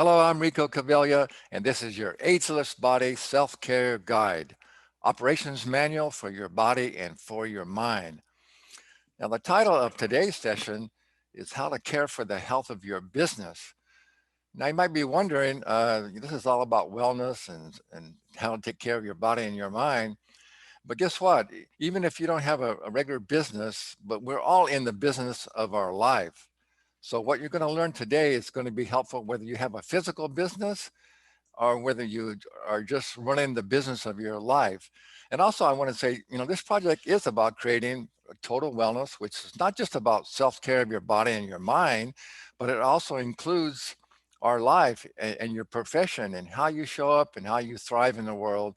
Hello, I'm Rico Caviglia, and this is your Ageless Body Self-Care Guide, Operations Manual for your body and for your mind. Now, the title of today's session is How to Care for the Health of Your Business. Now, you might be wondering, this is all about wellness and how to take care of your body and your mind. But guess what? Even if you don't have a regular business, but we're all in the business of our life. So what you're going to learn today is going to be helpful whether you have a physical business or whether you are just running the business of your life. And also, I want to say, this project is about creating total wellness, which is not just about self-care of your body and your mind, but it also includes our life and your profession and how you show up and how you thrive in the world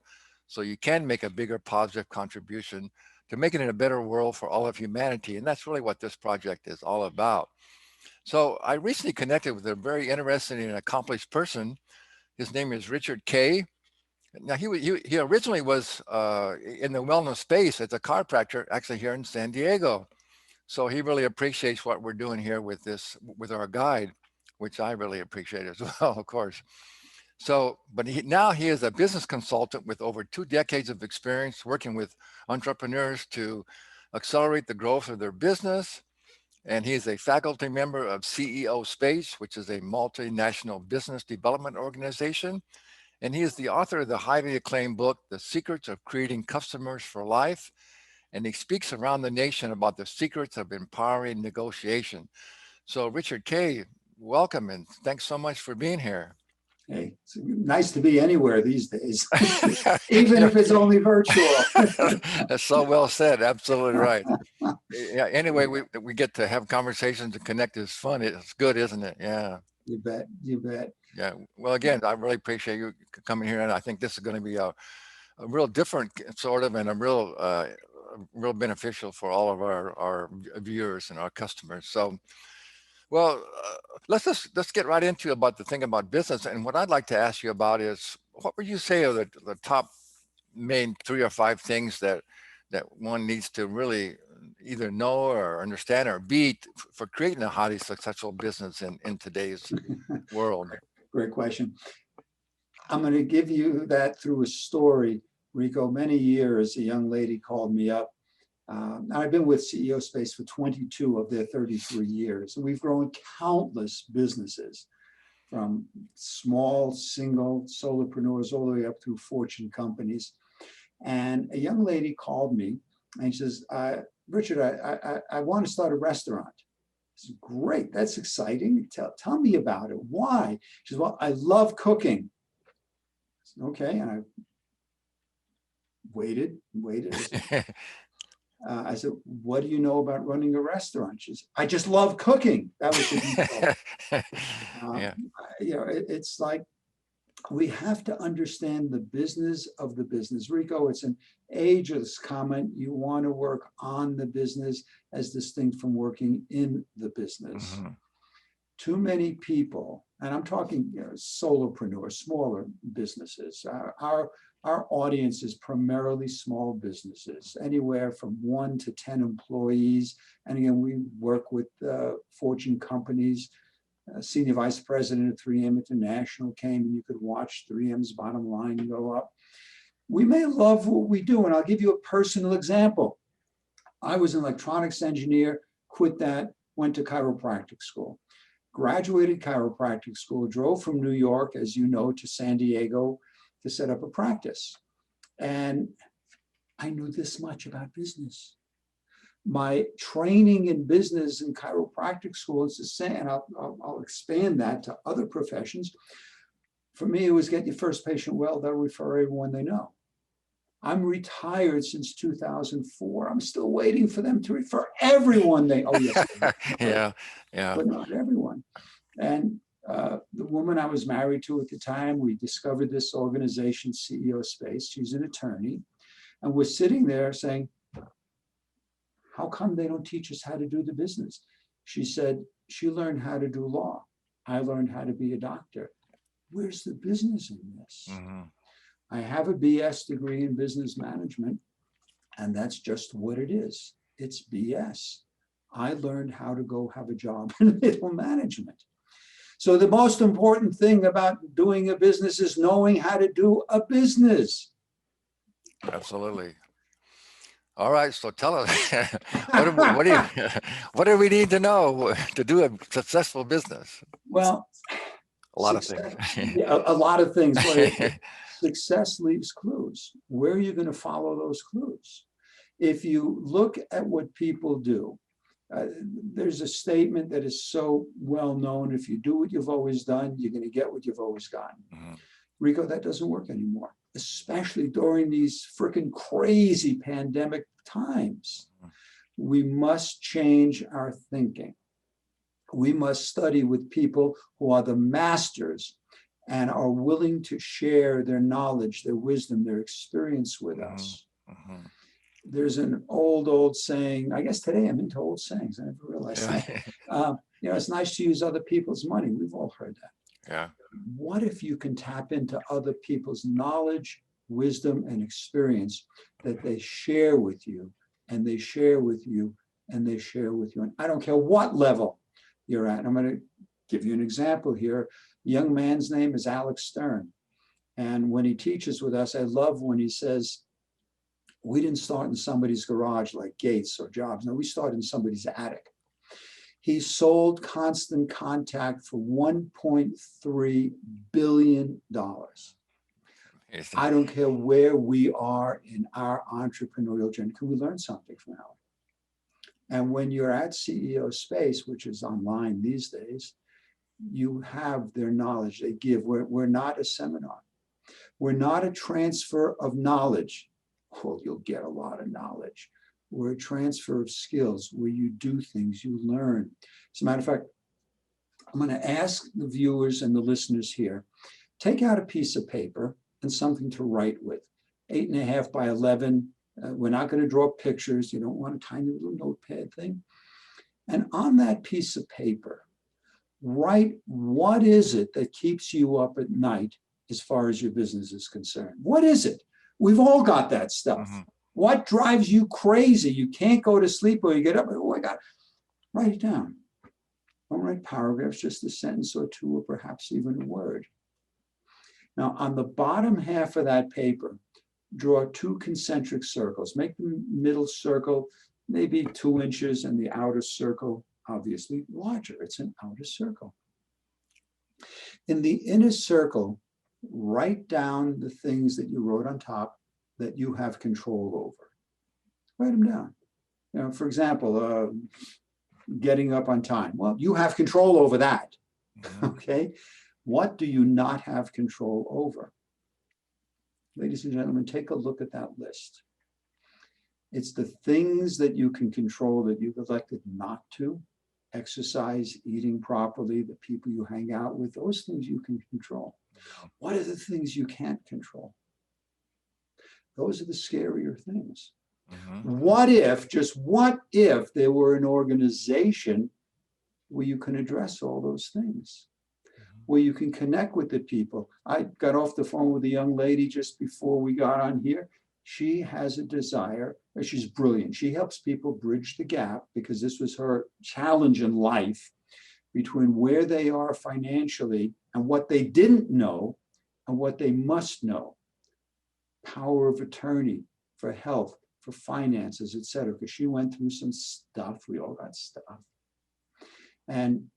so you can make a bigger positive contribution to making it a better world for all of humanity. And that's really what this project is all about. So I recently connected with a very interesting and accomplished person. His name is Richard Kay. Now he originally was in the wellness space as a chiropractor, actually here in San Diego. So he really appreciates what we're doing here with our guide, which I really appreciate as well, of course. So, but now he is a business consultant with over 2 decades of experience working with entrepreneurs to accelerate the growth of their business. And he is a faculty member of CEO Space, which is a multinational business development organization. And he is the author of the highly acclaimed book, The Secrets of Creating Customers for Life. And he speaks around the nation about the secrets of empowering negotiation. So Richard Kay, welcome and thanks so much for being here. Hey, it's nice to be anywhere these days, even if it's only virtual. That's so well said. Absolutely right. Yeah. Anyway, we get to have conversations and connect. It's fun. It's good, isn't it? Yeah. You bet. You bet. Yeah. Well, again, I really appreciate you coming here, and I think this is going to be a real different sort of and a real beneficial for all of our viewers and our customers. So, well, let's get right into about the thing about business. And what I'd like to ask you about is, what would you say are the top main 3 or 5 things that one needs to really either know or understand or be for creating a highly successful business in today's world? Great question. I'm going to give you that through a story, Rico. Many years, a young lady called me up. I've been with CEO Space for 22 of their 33 years, and we've grown countless businesses from small single solopreneurs all the way up through Fortune companies. And a young lady called me and she says, Richard, I want to start a restaurant. I said, great, that's exciting. Tell me about it. Why? She says, well, I love cooking. I said, okay, and I waited. I said, what do you know about running a restaurant? She said, I just love cooking. That was the Yeah. It's like we have to understand the business of the business. Rico, it's an ageless comment. You want to work on the business as distinct from working in the business. Mm-hmm. Too many people, and I'm talking solopreneurs, smaller businesses. Our audience is primarily small businesses, anywhere from 1 to 10 employees. And again, we work with Fortune companies. Senior vice president of 3M International came and you could watch 3M's bottom line go up. We may love what we do, and I'll give you a personal example. I was an electronics engineer, quit that, went to chiropractic school. Graduated chiropractic school, drove from New York, as you know, to San Diego to set up a practice. And I knew this much about business. My training in business in chiropractic school is the same, and I'll expand that to other professions. For me, it was get your first patient well, they'll refer everyone they know. I'm retired since 2004. I'm still waiting for them to refer everyone they, oh yes. Yeah. But not everyone. And the woman I was married to at the time, we discovered this organization, CEO Space. She's an attorney. And we're sitting there saying, how come they don't teach us how to do the business? She said, she learned how to do law. I learned how to be a doctor. Where's the business in this? Mm-hmm. I have a BS degree in business management, and that's just what it is. It's BS. I learned how to go have a job in middle management. So the most important thing about doing a business is knowing how to do a business. Absolutely. All right, so tell us, what do we need to know to do a successful business? Well, A lot of things. success, yeah, a lot of things, but success leaves clues. Where are you going to follow those clues? If you look at what people do, there's a statement that is so well known: if you do what you've always done, you're going to get what you've always gotten. Mhm. Rico, that doesn't work anymore, especially during these freaking crazy pandemic times. We must change our thinking. We must study with people who are the masters and are willing to share their knowledge, their wisdom, their experience with us. Mhm. There's an old saying. I guess today I'm into old sayings. I never realized that. Yeah. It's nice to use other people's money. We've all heard that. Yeah. What if you can tap into other people's knowledge, wisdom, and experience that they share with you, and they share with you, and they share with you? And I don't care what level you're at. I'm going to give you an example here. A young man's name is Alex Stern. And when he teaches with us, I love when he says, we didn't start in somebody's garage like Gates or Jobs. No, we started in somebody's attic. He sold Constant Contact for $1.3 billion. I don't care where we are in our entrepreneurial journey. Can we learn something from Alex? And when you're at CEO Space, which is online these days, you have their knowledge they give. We're not a seminar. We're not a transfer of knowledge. Oh, you'll get a lot of knowledge. We're a transfer of skills where you do things, you learn. As a matter of fact, I'm going to ask the viewers and the listeners here, take out a piece of paper and something to write with. 8.5 by 11. We're not going to draw pictures. You don't want a tiny little notepad thing. And on that piece of paper, write what is it that keeps you up at night as far as your business is concerned. What is it? We've all got that stuff. Mm-hmm. What drives you crazy? You can't go to sleep or you get up and, oh my God, write it down. Don't write paragraphs, just a sentence or two, or perhaps even a word. Now, on the bottom half of that paper, draw 2 concentric circles. Make the middle circle maybe 2 inches and the outer circle obviously larger. It's an outer circle. In the inner circle, write down the things that you wrote on top that you have control over. Write them down. For example, getting up on time. Well, you have control over that. Mm-hmm. Okay. What do you not have control over? Ladies and gentlemen, take a look at that list. It's the things that you can control that you've elected not to. Exercise, eating properly, the people you hang out with, those things you can control. What are the things you can't control? Those are the scarier things. Mm-hmm. What if, just what if there were an organization where you can address all those things, where you can connect with the people? I got off the phone with a young lady just before we got on here. She has a desire, she's brilliant. She helps people bridge the gap because this was her challenge in life between where they are financially and what they didn't know and what they must know. Power of attorney for health, for finances, et cetera, because she went through some stuff. We all got stuff. And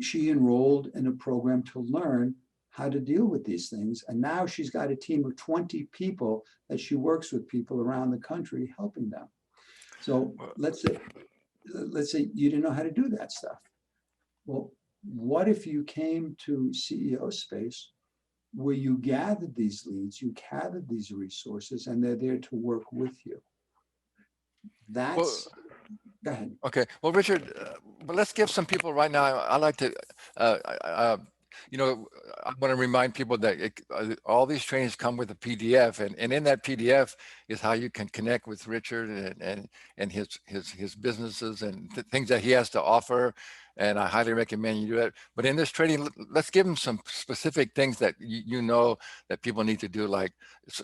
she enrolled in a program to learn how to deal with these things. And now she's got a team of 20 people that she works with people around the country helping them. So let's say you didn't know how to do that stuff. Well, what if you came to CEO Space where you gathered these leads, you gathered these resources, and they're there to work with you? That's, go ahead. Okay. Well, Richard, but let's give some people right now. I like to, I want to remind people that all these trainings come with a PDF, and in that PDF is how you can connect with Richard and his businesses and things that he has to offer. And I highly recommend you do it. But in this training, let's give them some specific things that you know that people need to do. Like,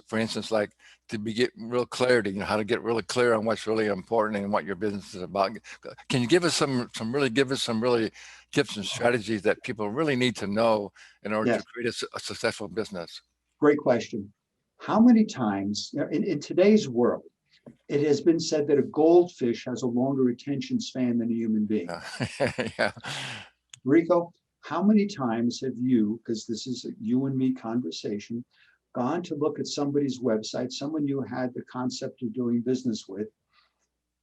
for instance, like to get real clarity, how to get really clear on what's really important and what your business is about. Can you give us some really tips and strategies that people really need to know in order to Yes, create a successful business? great question. How many times, in today's world, it has been said that a goldfish has a longer attention span than a human being. Yeah. Rico, how many times have you, because this is a you and me conversation, gone to look at somebody's website, someone you had the concept of doing business with,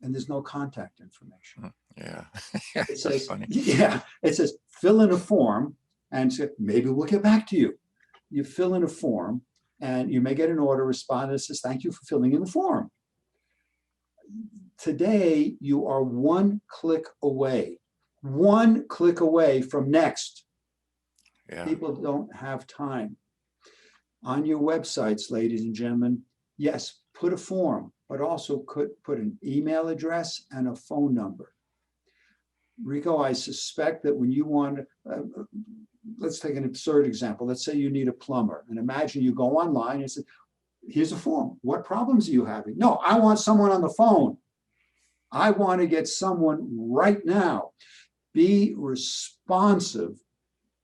and there's no contact information? Yeah. It That's says, funny. yeah, it says, fill in a form and say, maybe we'll get back to you. You fill in a form and you may get an order respond that says, thank you for filling in the form. Today, you are one click away from next. Yeah. People don't have time. On your websites, ladies and gentlemen, yes, put a form, but also could put an email address and a phone number. Rico, I suspect that when you want, let's take an absurd example. Let's say you need a plumber, and imagine you go online and say, here's a form. What problems are you having? No, I want someone on the phone. I want to get someone right now. Be responsive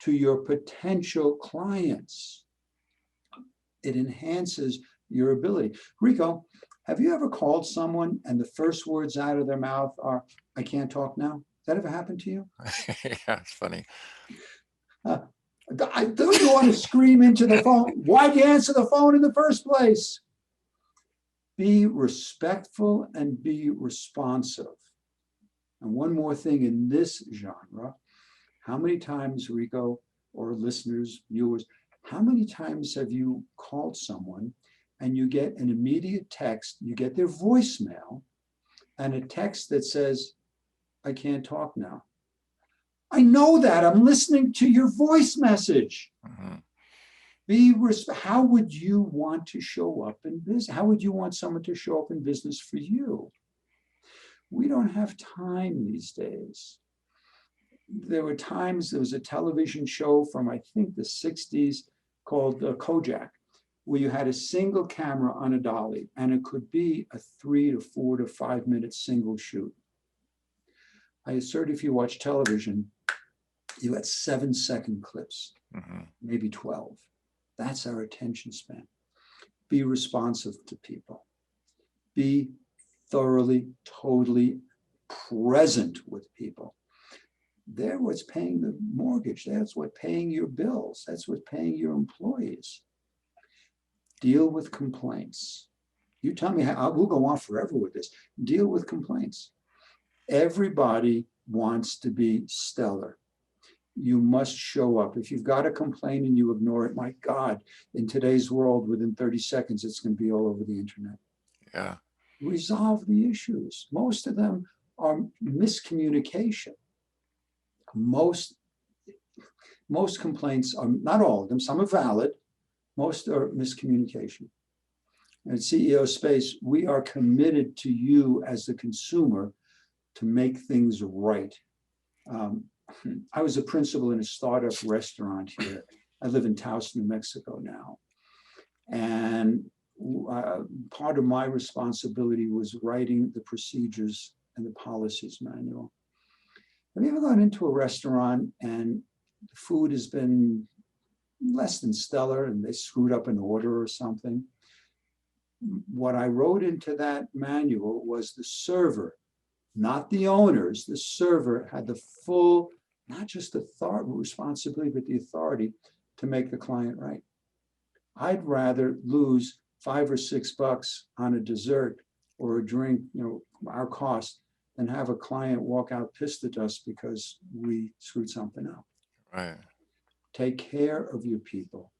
to your potential clients. It enhances your ability. Rico, have you ever called someone and the first words out of their mouth are, I can't talk now? Has that ever happened to you? Yeah, it's funny. Don't you want to scream into the phone? Why'd you answer the phone in the first place? Be respectful and be responsive. And one more thing in this genre, how many times, Rico, or listeners, viewers, how many times have you called someone and you get an immediate text, you get their voicemail and a text that says, I can't talk now. I know that. I'm listening to your voice message. Mhm. How would you want to show up in business? How would you want someone to show up in business for you? We don't have time these days. There were times, there was a television show from, I think, the 60s called Kojak, where you had a single camera on a dolly, and it could be a 3 to 4 to 5 minute single shoot. I assert if you watch television, you had 7-second clips, maybe 12. That's our attention span. Be responsive to people. Be thoroughly, totally present with people. They're what's paying the mortgage. That's what's paying your bills. That's what's paying your employees. Deal with complaints. You tell me how, we'll go on forever with this. Deal with complaints. Everybody wants to be stellar. You must show up. If you've got a complaint and you ignore it, my God, in today's world, within 30 seconds, it's going to be all over the internet. Yeah. Resolve the issues. Most of them are miscommunication. Most complaints are, not all of them, some are valid, most are miscommunication. At CEO Space, we are committed to you as the consumer to make things right. I was a principal in a startup restaurant here. I live in Taos, New Mexico now. And part of my responsibility was writing the procedures and the policies manual. Have you ever gone into a restaurant and the food has been less than stellar and they screwed up an order or something? What I wrote into that manual was the server, not the owners. The server had the full, not just authority, responsibility, but the authority to make the client right. I'd rather lose $5 or $6 on a dessert or a drink, our cost, than have a client walk out pissed at us because we screwed something up. Right. Take care of your people.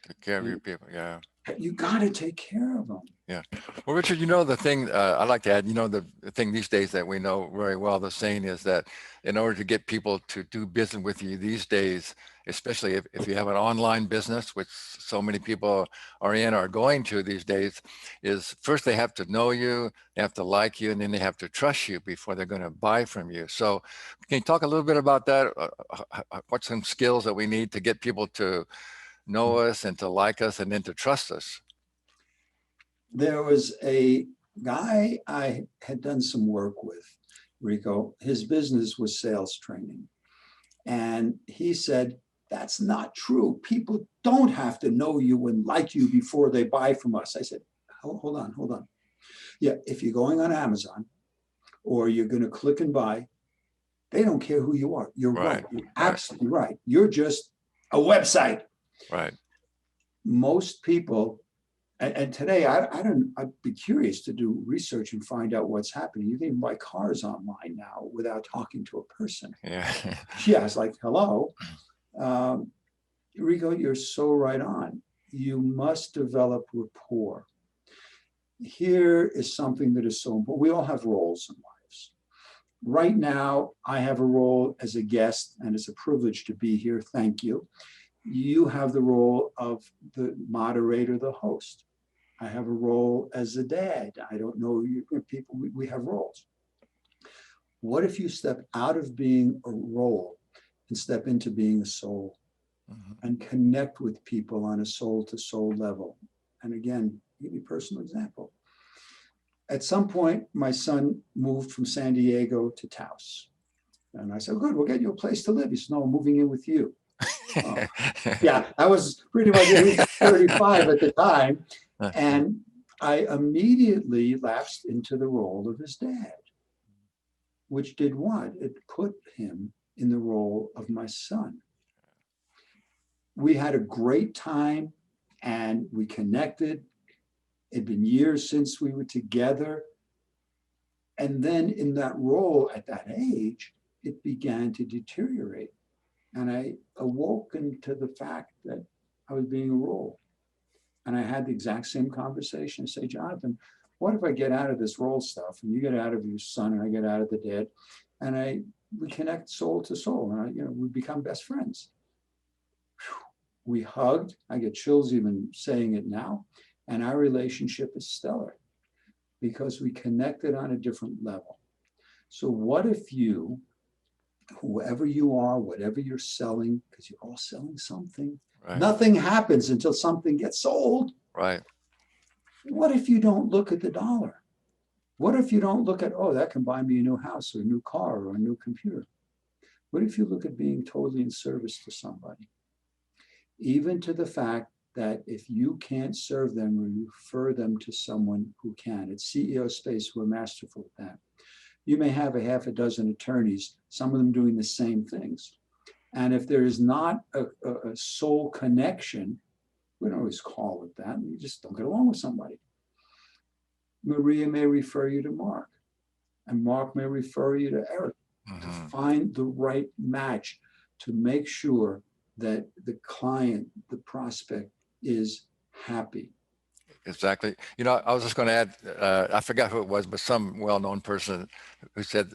Take care of your people. Yeah. You got to take care of them. Yeah. Well, Richard, the thing I'd like to add, the thing these days that we know very well, the saying is that in order to get people to do business with you these days, especially if you have an online business, which so many people are in or going to these days, is first they have to know you, they have to like you, and then they have to trust you before they're going to buy from you. So can you talk a little bit about that? What's some skills that we need to get people to know us and to like us and then to trust us? There was a guy I had done some work with, Rico. His business was sales training. And he said, that's not true. People don't have to know you and like you before they buy from us. I said, hold on, hold on. Yeah, if you're going on Amazon or you're going to click and buy, they don't care who you are. You're right. You're absolutely right. You're just a website. Right. Most people, and today I'd be curious to do research and find out what's happening. You can even buy cars online now without talking to a person. Yeah. Yeah, it's like, hello. Rico, you're so right on. You must develop rapport. Here is something that is so important. We all have roles in lives. Right now, I have a role as a guest, and it's a privilege to be here. Thank you. You have the role of the moderator, the host. I have a role as a dad. I don't know, people, we have roles. What if you step out of being a role and step into being a soul? And connect with people on a soul to soul level. And again, give me a personal example. At some point, my son moved from San Diego to Taos. And I said, good, we'll get you a place to live. He said, no, I'm moving in with you. Oh. Yeah, I was pretty much 35 at the time. And I immediately lapsed into the role of his dad, which did what? It put him in the role of my son. We had a great time and we connected. It'd been years since we were together. And then in that role at that age, it began to deteriorate. And I awoke into the fact that I was being a role. And I had the exact same conversation. I say, Jonathan, what if I get out of this role stuff and you get out of your son and I get out of the dad and we connect soul to soul and we become best friends. We hugged. I get chills even saying it now. And our relationship is stellar because we connected on a different level. So what if you, whoever you are, whatever you're selling, because you're all selling something, nothing happens until something gets sold. Right. What if you don't look at the dollar? What if you don't look at, oh, that can buy me a new house or a new car or a new computer? What if you look at being totally in service to somebody? Even to the fact that if you can't serve them, refer them to someone who can. At CEO Space, we're masterful at that. You may have a half a dozen attorneys, some of them doing the same things. And if there is not a soul connection, we don't always call it that, you just don't get along with somebody. Maria may refer you to Mark, and Mark may refer you to Eric to find the right match, to make sure that the client, the prospect is happy. Exactly. I was just going to add, I forgot who it was, but some well-known person who said,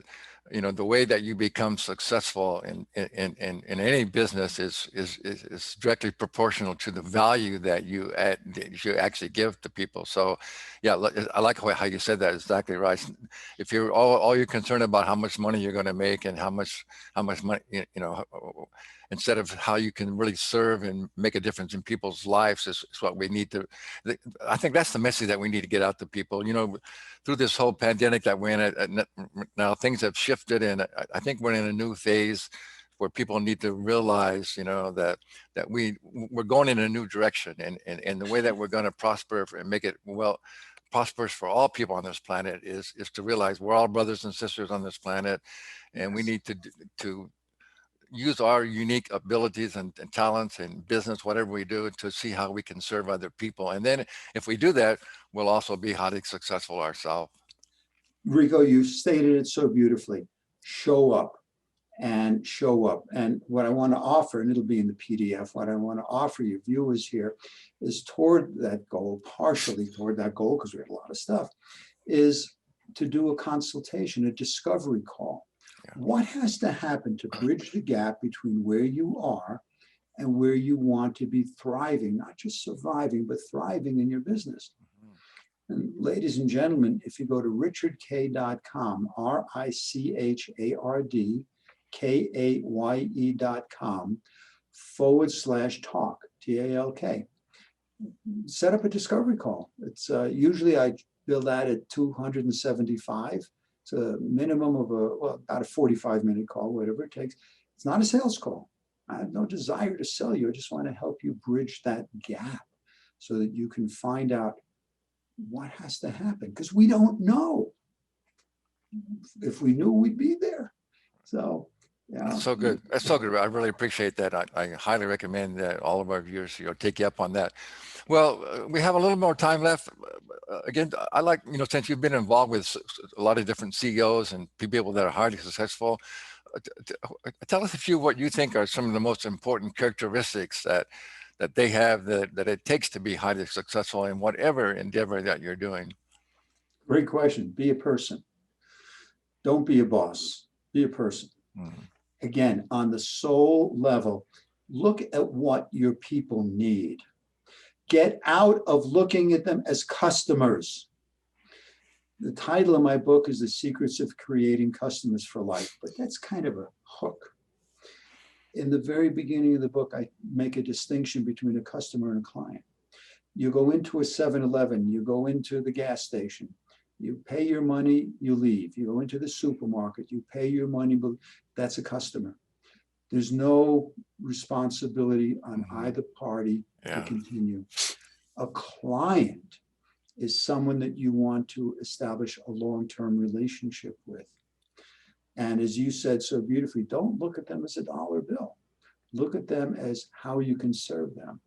the way that you become successful in any business is directly proportional to the value that you actually give to people. So, yeah, I like how you said that. Exactly right. If you're all you're concerned about how much money you're going to make and how much money, instead of how you can really serve and make a difference in people's lives is what we need to. I think that's the message that we need to get out to people. Through this whole pandemic that we're in now, things have shifted, and I think we're in a new phase where people need to realize, that we're going in a new direction, and the way that we're going to prosper and make it prosperous for all people on this planet is to realize we're all brothers and sisters on this planet, and we need to use our unique abilities and talents in business, whatever we do, to see how we can serve other people. And then if we do that, we'll also be highly successful ourselves. Rico, you stated it so beautifully. Show up and show up. And what I want to offer, and it'll be in the PDF, what I want to offer you viewers here is toward that goal, partially toward that goal, because we have a lot of stuff, is to do a consultation, a discovery call. Yeah. What has to happen to bridge the gap between where you are and where you want to be thriving, not just surviving, but thriving in your business? And ladies and gentlemen, if you go to richardkaye.com, RICHARDKAYE.com /talk, TALK, set up a discovery call. It's usually I bill that at 275. It's a minimum of about a 45-minute call, whatever it takes. It's not a sales call. I have no desire to sell you. I just want to help you bridge that gap so that you can find out what has to happen, because we don't know. If we knew, we'd be there. So, yeah. That's so good. That's so good. I really appreciate that. I highly recommend that all of our viewers, take you up on that. Well, we have a little more time left. Again, I like, since you've been involved with a lot of different CEOs and people that are highly successful, tell us a few what you think are some of the most important characteristics that they have that it takes to be highly successful in whatever endeavor that you're doing. Great question. Be a person. Don't be a boss. Be a person. Again, on the soul level, look at what your people need. Get out of looking at them as customers. The title of my book is The Secrets of Creating Customers for Life, but that's kind of a hook. In the very beginning of the book, I make a distinction between a customer and a client. You go into a 7-Eleven, you go into the gas station, you pay your money, you leave. You go into the supermarket, you pay your money, but that's a customer. There's no responsibility on either party to continue. A client is someone that you want to establish a long-term relationship with. And as you said so beautifully, don't look at them as a dollar bill. Look at them as how you can serve them.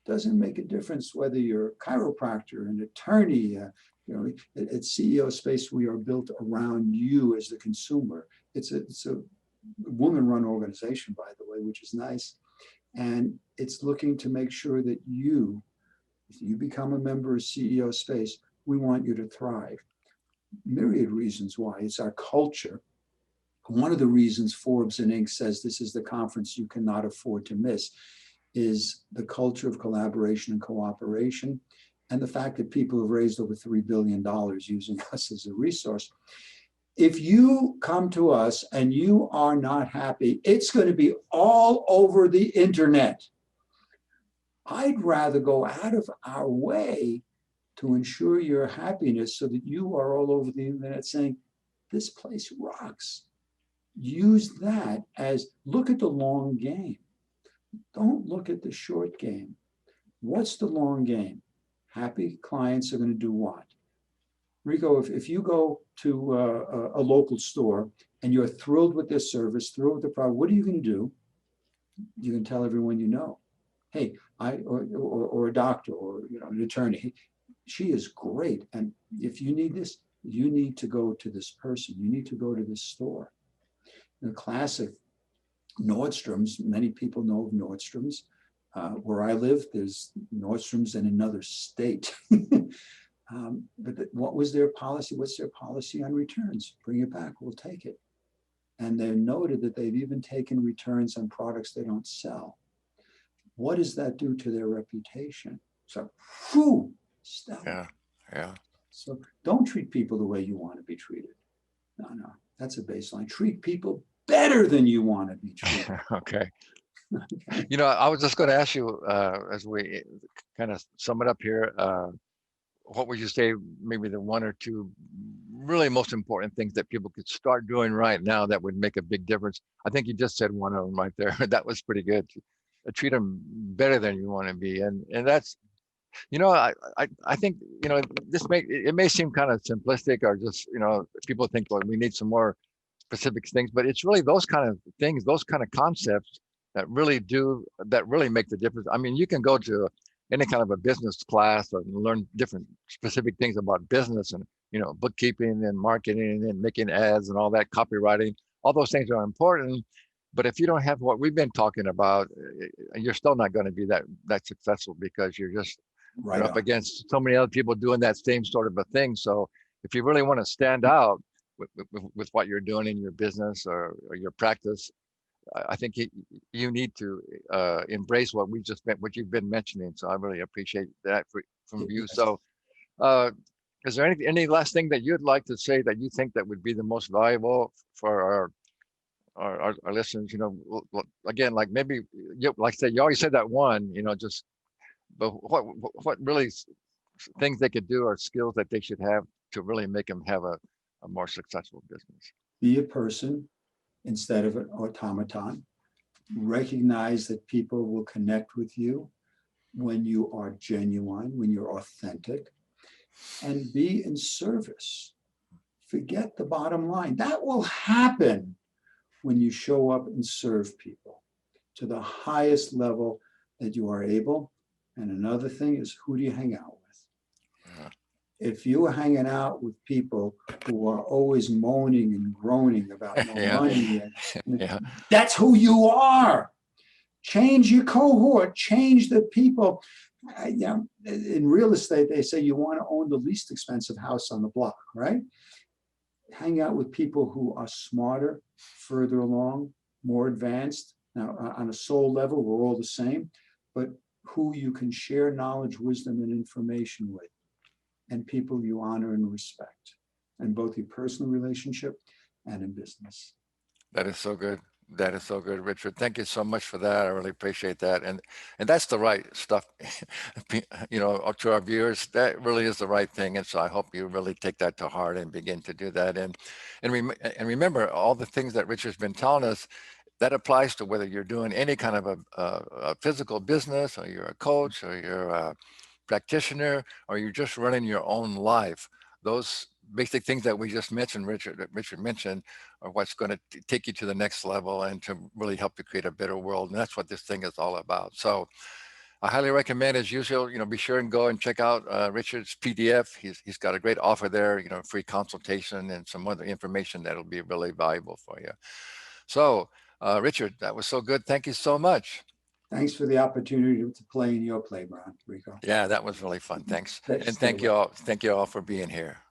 Doesn't make a difference whether you're a chiropractor, an attorney, at CEO Space, we are built around you as the consumer. It's a woman-run organization, by the way, which is nice. And it's looking to make sure that if you become a member of CEO Space, we want you to thrive. Myriad reasons why. It's our culture. One of the reasons Forbes and Inc. says this is the conference you cannot afford to miss is the culture of collaboration and cooperation, and the fact that people have raised over $3 billion using us as a resource. If you come to us and you are not happy, it's going to be all over the internet. I'd rather go out of our way to ensure your happiness so that you are all over the internet saying, this place rocks. Use that as, look at the long game. Don't look at the short game. What's the long game? Happy clients are going to do what? Rico, if you go to a local store and you're thrilled with their service, thrilled with the product, what are you going to do? You can tell everyone you know, hey, or a doctor or an attorney, she is great. And if you need this, you need to go to this person. You need to go to this store. The classic Nordstrom's, many people know of Nordstrom's. Where I live, there's Nordstrom's in another state. But what was their policy? What's their policy on returns? Bring it back, we'll take it. And they noted that they've even taken returns on products they don't sell. What does that do to their reputation? So, stellar. Yeah. So don't treat people the way you want to be treated. No, that's a baseline. Treat people better than you want to be treated. Okay. I was just going to ask you, as we kind of sum it up here, what would you say maybe the one or two really most important things that people could start doing right now that would make a big difference? I think you just said one of them right there. That was pretty good. Treat them better than you want to be. And that's, I think, it may seem kind of simplistic or just, people think, well, we need some more specific things, but it's really those kind of things, those kind of concepts that really make the difference. I mean, you can go to any kind of a business class or learn different specific things about business and, bookkeeping and marketing and making ads and all that, copywriting. All those things are important. But if you don't have what we've been talking about, you're still not going to be that successful because you're just up against so many other people doing that same sort of a thing. So if you really want to stand out with what you're doing in your business or your practice, I think you need to embrace what you've been mentioning. So I really appreciate that from you. So is there any last thing that you'd like to say that you think that would be the most valuable for our listeners? Again, like maybe, like I said, you always said that one, just but what really things they could do or skills that they should have to really make them have a more successful business? Be a person instead of an automaton. Recognize that people will connect with you when you are genuine, when you're authentic, and be in service. Forget the bottom line. That will happen when you show up and serve people to the highest level that you are able. And another thing is, who do you hang out with? Yeah. If you are hanging out with people who are always moaning and groaning about no Yeah. money, Yeah. that's who you are. Change your cohort, change the people. In real estate, they say you want to own the least expensive house on the block, right? Hang out with people who are smarter, further along, more advanced. Now, on a soul level, we're all the same, but who you can share knowledge, wisdom, and information with, and people you honor and respect in both your personal relationship and in business. That is so good. That is so good, Richard. Thank you so much for that. I really appreciate that. And that's the right stuff, to our viewers. That really is the right thing. And so I hope you really take that to heart and begin to do that. And remember all the things that Richard's been telling us. That applies to whether you're doing any kind of a physical business, or you're a coach, or you're a practitioner, or you're just running your own life. Those basic things that we just mentioned, that Richard mentioned, are what's going to take you to the next level and to really help you create a better world. And that's what this thing is all about. So I highly recommend, as usual, be sure and go and check out Richard's PDF. He's got a great offer there, free consultation and some other information that'll be really valuable for you. So Richard, that was so good. Thank you so much. Thanks for the opportunity to play in your playground, Rico. Yeah, that was really fun. Thanks. And Stay thank you well. all. Thank you all for being here.